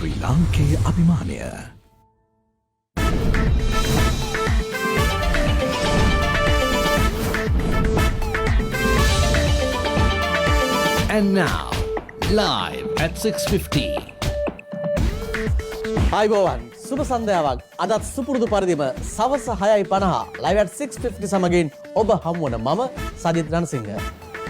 ශ්‍රී ලාංකේය අභිමානය. And now, live at 6:50. අයිබෝවන් සුබ සන්ධ්‍යාවක්. අදත් සුපුරුදු පරිදිම සවස 6:50 live at 6:50 සමගින් ඔබ හමුවන මම සජිත් රණසිංහ.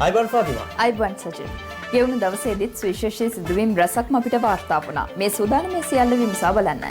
අයිබෝන් ෆාතිමා. අයිබෝන් සජිත්. ගෙවුණු දවසේදීත් විශේෂී සිදුවීම් රැසක්ම අපිට වාර්තා වුණා. මේ සූදානම සියල්ල විමසා බලන්නයි.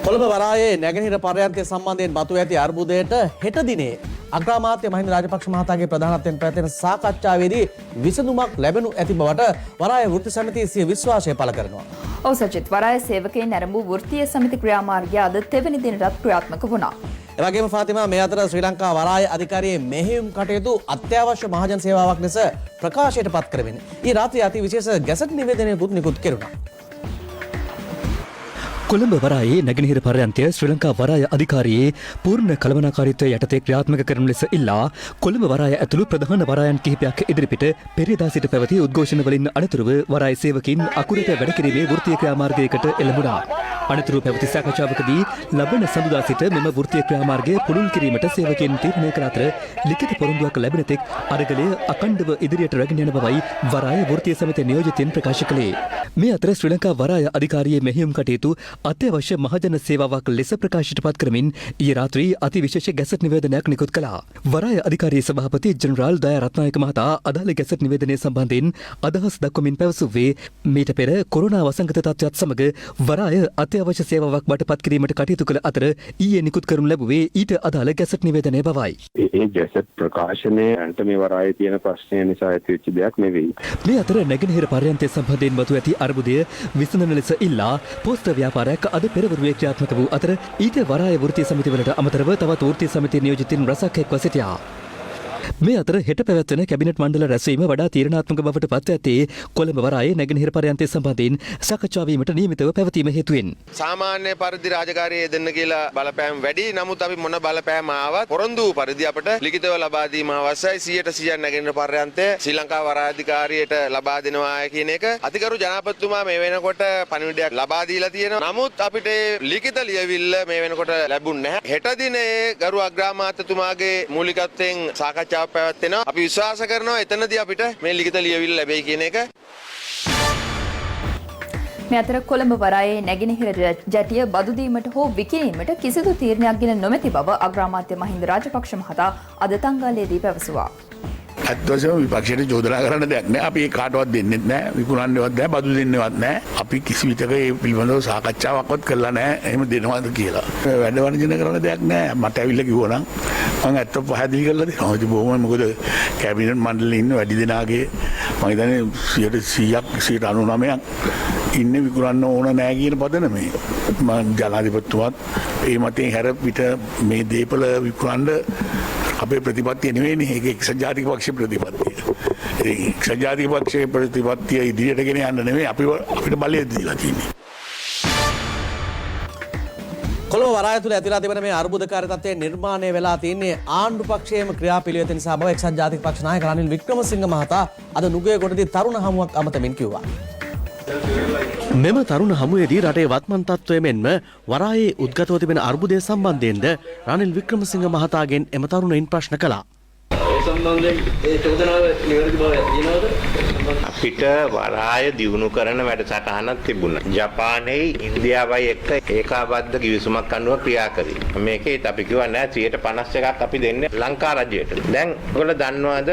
කොළඹ වරායේ නැගෙනහිර පර්යන්තය සම්බන්ධයෙන් මතුව ඇති අර්බුදයට හෙට දිනේ අග්‍රාමාත්‍ය මහින්ද රාජපක්ෂ මහතාගේ ප්‍රධානත්වයෙන් පැවැත්වෙන සාකච්ඡාවේදී විසඳුමක් ලැබෙනු ඇති බවට වරාය වෘත්ති සමිතිය සිය විශ්වාසය පළ කරනවා. ඔව් සජිත්, වරාය සේවකයන් ආරම්භ වෘත්තීය සමිති ක්‍රියාමාර්ගය අද තෙවැනි දිනටත් ක්‍රියාත්මක වුණා. එවැගේම ෆාතිමා මේ අතර ශ්‍රී ලංකා වරාය අධිකාරියේ මෙහෙයුම් කටයුතු අත්‍යවශ්‍ය මහජන සේවාවක් ලෙස ප්‍රකාශයට පත් කරමින් ඊ රාත්‍රියේ අති විශේෂ ගැසට් නිවේදනයකුත් නිකුත් කෙරුණා. කොළඹ වරායේ නැගෙනහිර පර්යන්තය ශ්‍රී ලංකා වරාය අධිකාරියේ පූර්ණ කළමනාකාරීත්වය යටතේ ක්‍රියාත්මක කරන ලෙස ඉල්ලා කොළඹ වරාය ඇතුළු ප්‍රධාන වරායන් කිහිපයක් ඉදිරිපිට පෙරේදා සිට පැවති උද්ඝෝෂණ වලින් අනතුරුව වරාය සේවකින් අකුරට වැඩ කිරීමේ වෘත්තීය ක්‍රියාමාර්ගයකට එළඹුණා. අනතුරුව පැවති සාකච්ඡාවකදී ලබන සඳුදා සිට මෙම වෘත්තීය ක්‍රියාමාර්ගය පුළුල් කිරීමට සේවකයන් තීරණය කළ අතර ලිඛිත පොරොන්දුවක් ලැබෙන තෙක් අරගලය අඛණ්ඩව ඉදිරියට රැගෙන යන බවයි වරාය වෘත්තීය සමිතිය නියෝජිතයින් ප්‍රකාශ කළේ. මේ අතර ශ්‍රී ලංකා වරාය අධිකාරියේ මෙහෙයුම් කටයුතු අත්‍යවශ්‍ය මහජන සේවාවක් ලෙස ප්‍රකාශයට පත් කරමින් ඊ රාත්‍රී අති විශේෂ ගැසට් නිවේදනයක් නිකුත් කළා. වරාය අධිකාරියේ සභාපති ජෙනරාල් දයා රත්නායක මහතා අදාළ ගැසට් නිවේදනය සම්බන්ධයෙන් අදහස් දක්වමින් පැවසුවේ මීට පෙර කොරෝනා වසංගත තත්ත්වයත් සමග වරාය අත්‍යවශ්‍ය සේවාවක් බවට පත් කිරීමට කටයුතු කළ අතර ඊයේ නිකුත් කරනු ලැබුවේ ඊට අදාළ ගැසට් නිවේදනය බවයි. ඒ ගැසට් ප්‍රකාශනය අන්ත මේ වරායේ තියෙන ප්‍රශ්නය නිසා ඇතිවෙච්ච දෙයක් නෙවෙයි. මේ අතර නැගෙනහිර පර්යන්තය සම්බන්ධයෙන් මතුව ඇති අර්බුදය විසඳන ලෙස ඉල්ලා පෝස්ටර් ව්‍යාපාරයක් අද පෙරවරුවේ ක්‍රියාත්මක වූ අතර ඊට වරාය වෘත්තීය සමිතිවලට අමතරව තවත් වෘත්තීය සමිති නියෝජිතින් රැසක් එක්ව සිටියා. මේ අතර හෙට පැවැත්වෙන කැබිනට් මණ්ඩල රැස්වීම වඩා තීරණාත්මක බවට පත් ඇත්තේ කොළඹ වරායේ නැගෙනහිර පර්යන්තය සම්බන්ධයෙන් සාකච්ඡා වීමට නියමිතව පැවතීම හේතුවෙන්. සාමාන්‍ය පරිදි රාජකාරියේ දෙන්න කියලා බලපෑම් වැඩි. නමුත් අපි මොන බලපෑම් ආවත් පොරොන්දු පරිදි අපට ලිඛිතව ලබා දීම අවශ්‍යයි. 100% නැගෙනහිර පර්යන්තය ශ්‍රී ලංකා වරාය අධිකාරියට ලබා දෙනවා කියන එක අතිගරු ජනාධිපතිතුමා මේ වෙනකොට පණිවිඩයක් ලබා දීලා තියෙනවා. නමුත් අපිට ලිඛිත ලියවිල්ල මේ වෙනකොට ලැබුණ නැහැ. හෙට දිනේ ගරු අග්‍රාමාත්‍යතුමාගේ මූලිකත්වයෙන් සාකච්ඡා පැවැත්වෙනවා. අපි විශ්වාස කරනවා එතනදී අපිට මේ ලිඛිත ලියවිල්ල ලැබෙයි කියන එක. මේ අතර කොළඹ වරායේ නැගෙනහිර ජැටිය බදු දීමට හෝ විකිණීමට කිසිදු තීරණයක් ගෙන නොමැති බව අග්‍රාමාත්‍ය මහින්ද රාජපක්ෂ මහතා අද තංගල්ලේදී පැවසුවා. අත්වසම විපක්ෂයට චෝදනා කරන්න දෙයක් නෑ. අපි ඒ කාටවත් දෙන්නෙත් නෑ, විකුණන්නේවත් නෑ, බදු දෙන්නේවත් නෑ. අපි කිසි විටක ඒ පිළිබඳව සාකච්ඡාවක්වත් කරලා නෑ එහෙම දෙනවද කියලා. වැඩ වර්ජන කරන්න දෙයක් නෑ. මට ඇවිල්ලා කිව්වනම් මම ඇත්ත පැහැදිලි කරලා දෙනවා. ඉතින් බොහොම මොකද කැබිනට් මණ්ඩලයේ ඉන්න වැඩි දෙනාගේ මම හිතන්නේ 100ක් 99ක් ඉන්නේ විකුණන්න ඕන නෑ කියන පදනමේ. මම ජනාධිපතිතුමාත් ඒ මතෙන් හැර පිට මේ දීපල විකුණන්න අපේ ප්‍රතිපත්තිය නෙවෙයිනේ. ඒක එක්සත් ජාතික පක්ෂයේ ප්‍රතිපත්තිය. ඒ එක්සත් ජාතික පක්ෂයේ ප්‍රතිපත්තිය ඉදිරියට ගෙන යන්න නෙවෙයි අපිට බලය දීලා තියෙන්නේ. කොළඹ වරාය තුළ ඇතිලා තිබෙන මේ අර්බුදකාරී තත්ත්වය නිර්මාණය වෙලා තියෙන්නේ ආණ්ඩු පක්ෂයේම ක්‍රියාපිළිවෙත නිසා බව එක්සත් ජාතික පක්ෂ නායක රනිල් වික්‍රමසිංහ මහතා අද නුගේගොඩදී තරුණ හමුවක් අමතමින් කිව්වා. මෙම තරුණ හමුවේදී රටේ වත්මන් තත්ත්වය මෙන්ම වරායේ උද්ගතව තිබෙන අර්බුදය සම්බන්ධයෙන්ද රනිල් වික්‍රමසිංහ මහතාගෙන් එම තරුණයින් ප්‍රශ්න කළා. අපිට වරාය දියුණු කරන වැඩසටහනක් තිබුණා. ජපානයේ ඉන්දියාවයි එක්ක ඒකාබද්ධ කිවිසුමක් අනුව ක්‍රියා කරේ. මේකේත් අපි කිව්වා නෑ 51% අපි දෙන්නේ ලංකා රජයට. දැන් ඔයගොල්ලෝ දන්නවද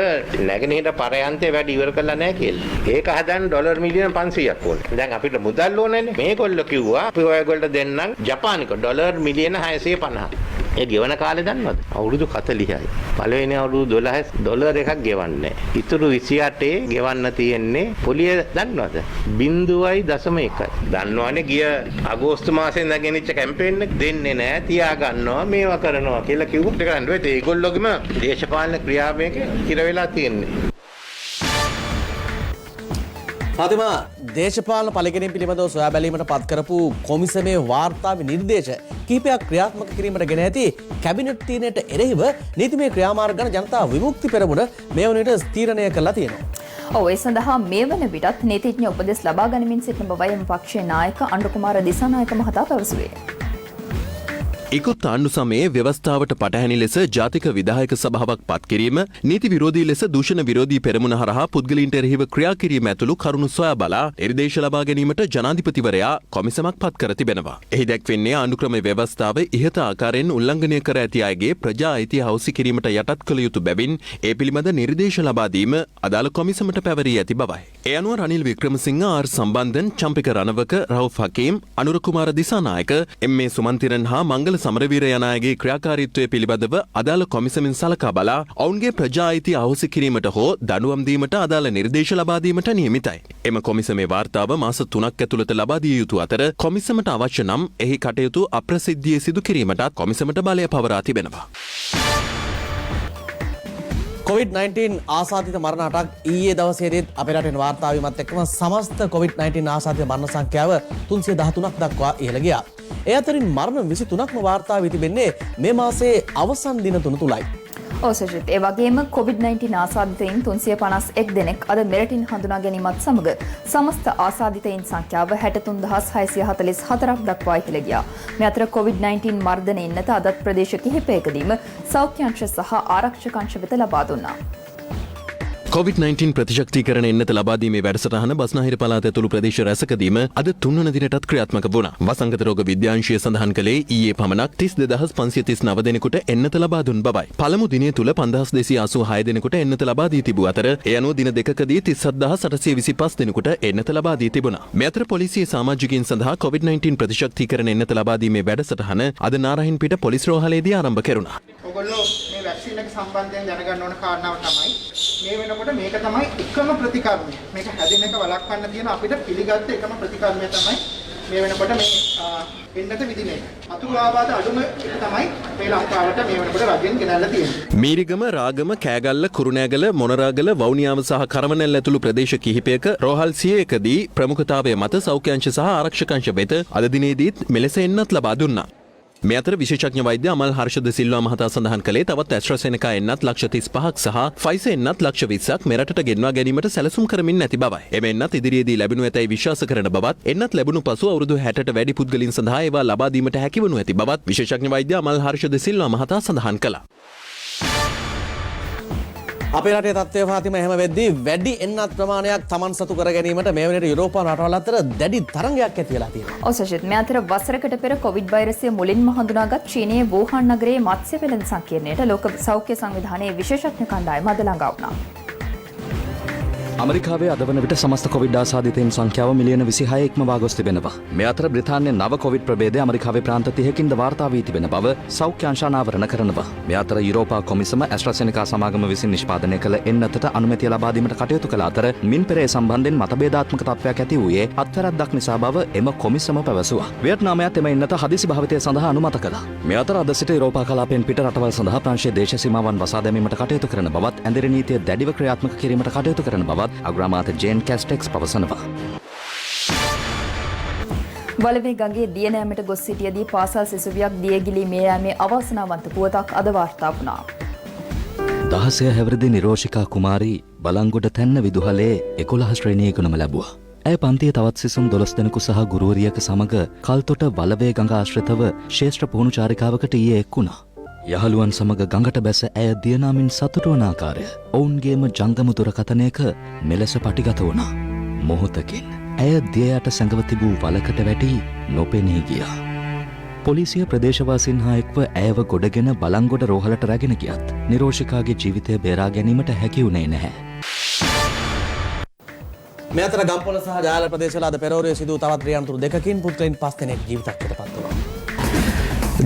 නැගෙනහිර පරයන්තේ වැඩ ඉවර කරලා නෑ කියලා. ඒක හදන්න ඩොලර් මිලියන 500ක් ඕනේ. දැන් අපිට මුදල් ඕනේනේ. මේගොල්ලෝ කිව්වා අපි ඔයගොල්ලෝ දෙන්නම් ජපානික ඩොලර් මිලියන 650. ඒ ගෙවන කාලේ දන්නවද? අවුරුදු 40යි. පළවෙනි අවුරුදු 12 ඩොලර් එකක් ගෙවන්නේ. ඉතුරු 28 ගෙවන්න තියෙන්නේ පොලිය දන්නවද? 0.1. දන්නවනේ ගිය අගෝස්තු මාසෙන් නැගෙනච්ච කැම්පේන් එක දෙන්නේ නැහැ තියා ගන්නවා මේවා කරනවා කියලා කිව්වොත් ඒක නෑ. ඒගොල්ලෝගෙම දේශපාලන ක්‍රියාවක කිර වෙලා තියෙන්නේ. ෆාතිමා දේශපාලන පළකිරීම පිළිබඳව සොයා බැලීමට පත් කරපු කොමිසමේ වාර්තාවේ නිර්දේශ කිහිපයක් ක්‍රියාත්මක කිරීමට ගෙන ඇති කැබිනට් තීරණයට එරෙහිව නීතිමය ක්‍රියාමාර්ග ගන්න ජනතා විමුක්ති පෙරමුණ මේ වන විට තීරණය කළා තියෙනවා. ඔව් ඒ සඳහා මේ වන විටත් නීතිඥ උපදෙස් ලබා ගනිමින් සිටින බවයි එම පක්ෂයේ නායක අනුරකුමාර දිසානායක මහතා පැවසුවේ. ඉකුත් ආණ්ඩු සමයේ ව්‍යවස්ථාවට පටහැනි ලෙස ජාතික විධායක සභාවක් පත් කිරීම, නීති විරෝධී ලෙස දූෂණ විරෝධී පෙරමුණ හරහා පුද්ගලයින්ට එරෙහිව ක්‍රියා කිරීම ඇතුළු කරුණු සොයා බලා නිර්දේශ ලබා ගැනීමට ජනාධිපතිවරයා කොමිසමක් පත් කර තිබෙනවා. එහි දැක්වෙන්නේ ආණ්ඩුක්‍රම ව්‍යවස්ථාව ඉහත ආකාරයෙන් උල්ලංඝනය කර ඇති අයගේ ප්‍රජා අයිතිය හවුසි කිරීමට යටත් කළ යුතු බැවින් ඒ පිළිබඳ නිර්දේශ ලබා දීම අදාළ කොමිසමට පැවරී ඇති බවයි. ඒ අනුව රනිල් වික්‍රමසිංහ, ආර් සම්බන්ධන්, චම්පික රණවක, රවුෆ් හකීම්, අනුර කුමාර දිසානායක, එම්.ඒ. සුමන්තිරන් හා මංගල සමරවීර යන අයගේ ක්‍රියාකාරීත්වය පිළිබඳව අදාළ කොමිසමෙන් සලකා බලා ඔවුන්ගේ ප්‍රජා අයිතිය අහෝසි කිරීමට හෝ දඬුවම් දීමට අදාළ නිර්දේශ ලබා දීමට නියමිතයි. එම කොමිසමේ වාර්තාව මාස 3ක් ඇතුළත ලබා දිය යුතු අතර කොමිසමට අවශ්‍ය නම් එහි කටයුතු අප්‍රසිද්ධියේ සිදු කිරීමටත් කොමිසමට බලය පවරා තිබෙනවා. COVID-19 ආසාදිත මරණ අටක් ඊයේ දවසේදීත් අපේ රටේ වාර්තා වීමත් එක්කම සමස්ත COVID-19 ආසාදිත මරණ සංඛ්‍යාව 313ක් දක්වා ඉහළ ගියා. ඒ අතරින් මරණ 23ක්ම වාර්තා වී තිබෙන්නේ මේ මාසයේ අවසන් දින 3 තුලයි. ඔසජිත් ඒ වගේම COVID-19 ආසාදිතයින් 351 දෙනෙක් අද මෙරටින් හඳුනා ගැනීමත් සමග සමස්ත ආසාදිතයින් සංඛ්‍යාව 63644ක් දක්වා ඉහළ ගියා. මේ අතර COVID-19 මර්ධනයෙන් නැත අදත් ප්‍රදේශ කිහිපයකදීම සෞඛ්‍ය අංශ සහ ආරක්ෂක අංශ වෙත ලබා දුන්නා. COVID-19 ප්‍රතිශක්තිකරණ එන්නත ලබා දීමේ වැඩසටහන බස්නාහිර පළාත ඇතුළු ප්‍රදේශ රැසකදීම අද 3 වන දිනටත් ක්‍රියාත්මක වුණා. වසංගත රෝග විද්‍යාංශය සඳහන් කළේ ඊයේ පමණක් 32539 දෙනෙකුට එන්නත ලබා දුන් බවයි. පළමු දිනය තුල 5286 දෙනෙකුට එන්නත ලබා දී තිබූ අතර ඒ අනුව දින දෙකකදී 37825 දෙනෙකුට එන්නත ලබා දී තිබුණා. මේ අතර පොලිසිය සමාජිකයින් සඳහා COVID-19 ප්‍රතිශක්තිකරණ එන්නත ලබා දීමේ වැඩසටහන අද නාරහින්පිට පොලිස් රෝහලේදී ආරම්භ කෙරුණා. ඔයගොල්ලෝ මේ වැක්සින් එක සම්බන්ධයෙන් දැනගන්න ඕන කාරණාව තමයි මේ වෙනකොට මේක තමයි එකම ප්‍රතිකර්මය. මේක හැදෙන එක වළක්වන්න තියෙන අපිට පිළිගත්ත එකම ප්‍රතිකර්මය තමයි මේ වෙනකොට මේ එන්නත විදින එක. අතුරු ආබාධ අඩුම එක තමයි මේ ලංකාවට මේ වෙනකොට රජෙන් ගෙනල්ලා තියෙන්නේ. මීරිගම, රාගම, කෑගල්ල, කුරුණෑගල, මොනරාගල, වවුනියාව සහ කරවනැල්ල ඇතුළු ප්‍රදේශ කිහිපයක රෝහල් 100කදී ප්‍රමුඛතාවය මත සෞඛ්‍ය අංශ සහ ආරක්ෂක අංශ වෙත අද දිනේදීත් මෙලෙස එන්නත් ලබා දුන්නා. මේ අතර විශේෂඥ වෛද්‍ය අමල් හර්ෂද සිල්වා මහතා සඳහන් කළේ තවත් ඇස්ට්‍රාසෙනෙකා එන්නත් ලක්ෂ 35ක් සහ ෆයිසර් එන්නත් ලක්ෂ 20ක් මෙරටට ගෙන්වා ගැනීමට සැලසුම් කරමින් නැති බවයි. එම එන්නත් ඉදිරියේදී ලැබෙනු ඇතැයි විශ්වාස කරන බවත්, එන්නත් ලැබුණු පසු අවුරුදු 60ට වැඩි පුද්ගලයන් සඳහා ඒවා ලබා දීමට හැකිවනු ඇති බවත් විශේෂඥ වෛද්‍ය අමල් හර්ෂද සිල්වා මහතා සඳහන් කළා. අපේ රටේ තත්ත්වය ෆාතිමා එහෙම වෙද්දී වැඩි එන්නත් ප්‍රමාණයක් Taman සතු කර ගැනීමට මේ වෙනට යුරෝපා රටවල් අතර දැඩි තරංගයක් ඇති වෙලා තියෙනවා. ඔසජිත් මේ අතර වසරකට පෙර කොවිඩ් වෛරසය මුලින්ම හඳුනාගත් චීනයේ වූහාන් නගරයේ මත්ස්‍ය වෙළඳ සංකීර්ණයට ලෝක සෞඛ්‍ය සංවිධානයේ විශේෂඥ කණ්ඩායම අද ළඟා වුණා. අමරිකාවේ අද වන විට සමස්ත කොවිඩ් ආසාදිතයින් සංඛ්‍යාව මිලියන 26 ඉක්මවා ගොස් තිබෙනවා. මේ අතර බ්‍රිතාන්‍යයේ නව කොවිඩ් ප්‍රභේදය ඇමරිකාවේ ප්‍රාන්ත 30කින්ද වාර්තා වී තිබෙන බව සෞඛ්‍ය අංශ අනාවරණ කරනවා. මේ අතර යුරෝපා කොමිසම ඇස්ට්‍රාසෙනෙකා සමාගම විසින් නිෂ්පාදනය කළ එන්නතට අනුමැතිය ලබා දීමට කටයුතු කළ අතර මින් පෙර ඒ සම්බන්ධයෙන් මතභේදාත්මක තත්ත්වයක් ඇති වූයේ අත්වැරැද්දක් නිසා බව එම කොමිසම පැවසුවා. වියට්නාමයත් එම එන්නත හදිසි භාවිතය සඳහා අනුමත කළා. මේ අතර අද සිට යුරෝපා කලාපයෙන් පිට රටවල් සඳහා ප්‍රංශයේ දේශ සීමාවන් වසා දැමීමට කටයුතු කරන බවත්, ඇඳිරි නීතිය දැඩිව ක්‍රියාත්මක කිරීමට කටයුතු කරන බවත් අග්‍රාමාත්‍ය ජේන් කැස්ටෙක්ස් පවසනවා. වලවේ ගඟේ දිය නෑමට ගොස් සිටියදී පාසල් සිසුවියක් දියගිලී මිය යාමේ අවාසනාවන්ත පුවතක් අද වාර්තා වුණා. 16 හැවිරිදි නිරෝෂිකා කුමාරී බලංගොඩ තැන්න විදුහලේ 11 ශ්‍රේණියේ ඉගෙනුම ලැබුවා. ඇය පන්තියේ තවත් සිසුන් 12 දෙනෙකු සහ ගුරුවරියක සමග කල්තොට වලවේ ගඟ ආශ්‍රිතව ශ්‍රේෂ්ඨ පුහුණු චාරිකාවකට ඊයේ එක් වුණා. යහළුවන් සමග ගඟට බැස ඇය දියනාමින් සතුටු වන ආකාරය ඔවුන්ගේම ජංගම දුරකථනයක මෙලෙස පටිගත වුණා. මොහොතකින් ඇය දිය යට සැඟව තිබූ වලකට වැටි නොපෙනී ගියා. පොලිසිය ප්‍රදේශවාසීන් හා එක්ව ඇයව ගොඩගෙන බලංගොඩ රෝහලට රැගෙන ගියත් නිරෝෂිකාගේ ජීවිතය බේරා ගැනීමට හැකි වුණේ නැහැ. මේ අතර ගම්පොළ සහ ජාල ප්‍රදේශවල අද පෙරවරුවේ සිදු තවත් ක්‍රියාන්තර දෙකකින් පුත්‍රයන් 5 දෙනෙක් ජීවිතක්කයට පත් වුණා.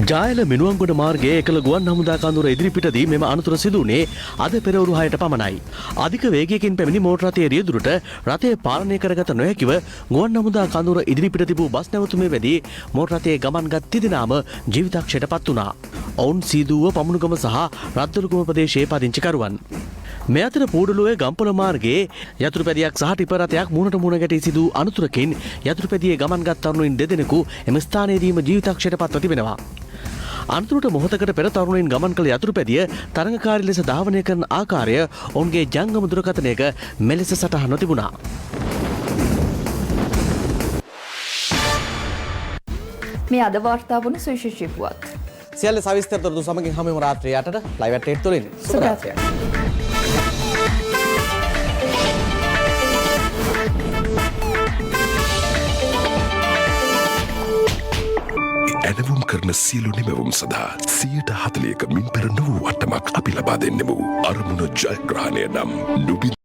ජායල මිනුවන්ගොඩ මාර්ගයේ එකල ගුවන් හමුදා කඳුර ඉදිරිපිටදී මෙම අනතුර සිදු වුණේ අද පෙරවරු 6ට පමණයි. අධික වේගයකින් පැමිණි මෝටර රථයේ රියදුරට රථය පාලනය කරගත නොහැකිව ගුවන් හමුදා කඳුර ඉදිරිපිට තිබූ බස් නැවතුමේ වැදී මෝටර රථයේ ගමන්ගත් තිදෙනාම ජීවිතක්ෂයට පත් වුණා. ඔවුන් සීදුව පමුණුගම සහ රද්දොළුගම ප්‍රදේශයේ පදිංචිකරුවන්. මේ අතර පූඩුලුවේ ගම්පොළ මාර්ගයේ යතුරුපැදියක් සහ ටිපර් රථයක් මුහුණට මුහුණ ගැටී සිදු අනතුරකින් යතුරුපැදියේ ගමන්ගත් තරුණයින් දෙදෙනෙකු එම ස්ථානයේදීම ජීවිතක්ෂයට පත්ව තිබෙනවා. අනතුරට මොහොතකට පෙර තරුණයින් ගමන් කළ යතුරුපැදිය තරඟකාරී ලෙස ධාවනය කරන ආකාරය ඔවුන්ගේ ජංගම දුරකථනයක මෙලෙස සටහන් නොතිබුණා. මේ අද වාර්තා වුණු සුවිශේෂී පුවත්. සියල්ල සවිස්තර තොරතුරු සමගින් හමුවෙමු රාත්‍රී 8ට ලයිව් ඇට් 8 තුලින්. සුබ රාත්‍රියක්. ඇනවුම් කරන සියලු නිමැවුම් සඳහා 140ක මින් පෙර නොවූ වටමක් අපි ලබා දෙන්නෙමු. අරමුණ ජයග්‍රහණය නම් නුබි